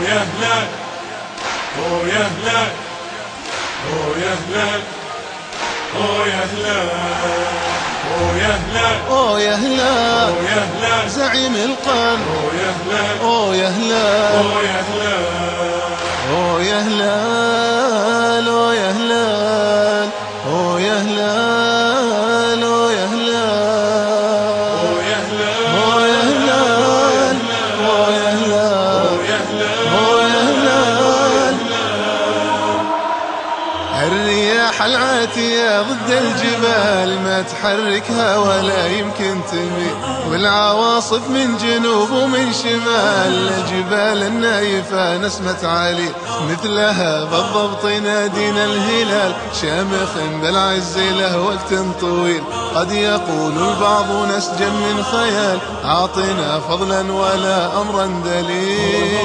يا هلال يا هلال يا هلال يا هلال يا هلال يا هلال يا هلال زعيم القرن يا هلال يا هلال يا هلال يا هلال يا هلال يا هلال يا هلال يا هلال يا هلال يا هلال الرياح العاتية ضد الجبال ما تحركها ولا يمكن تميل، والعواصف من جنوب ومن شمال الجبال النايفة نسمة علي، مثلها بالضبط نادينا الهلال شامخ بالعز له وقت طويل. قد يقول البعض نسجا من خيال أعطنا فضلا ولا أمرا دليل.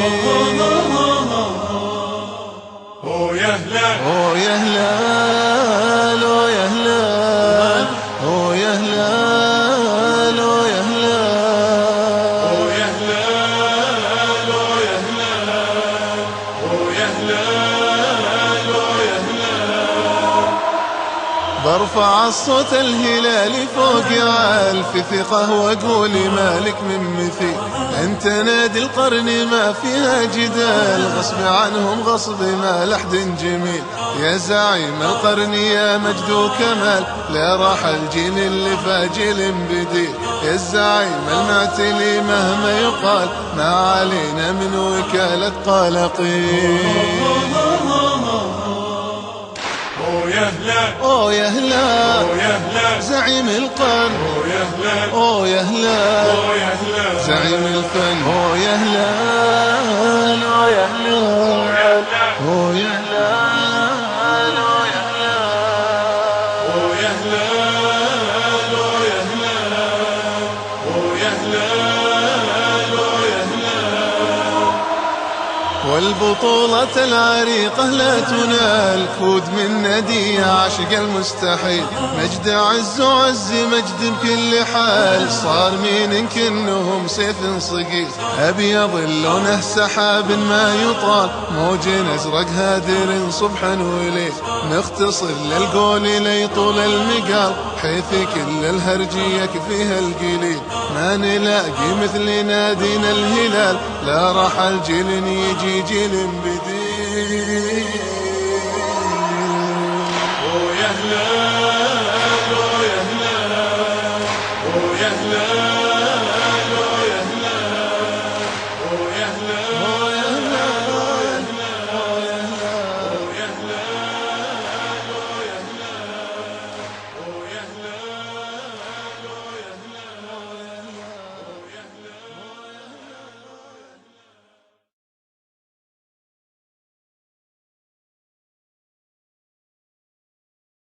يا هلال يا هلال يا هلال يا هلال يا هلال يا هلال يا هلال يا هلال يا هلال برفع الصوت الهلالي فوق عالف ثقة واقول مالك من مثيل، انت نادي القرن ما فيها جدال، غصب عنهم غصب ما لحد جميل. يا زعيم القرن يا مجد وكمال لا راح الجيل اللي فاجل بديل. يا الزعيم المعتلي مهما يقال ما علينا من وكالة قلقين. يا هلال يا هلال يا هلال زعيم القرن يا هلال يا هلال يا هلال زعيم الفن يا هلال يا هلال يا هلال يا هلال يا هلال يا هلال يا هلال والبطولة العريقة لا تنال فود من ندي عاشق المستحيل، مجد عز وعز مجد بكل حال صار مين كنهم سيف صقيل. أبيض لونه سحاب ما يطال موج أزرق هادر صبحا وليل، نختصر للقول ليطول المقال حيث كل الهرج يكفيها القليل. ما نلاقي مثل نادينا الهلال لا راح الجيل يجي جيل بديل. يا هلال يا هلال يا هلال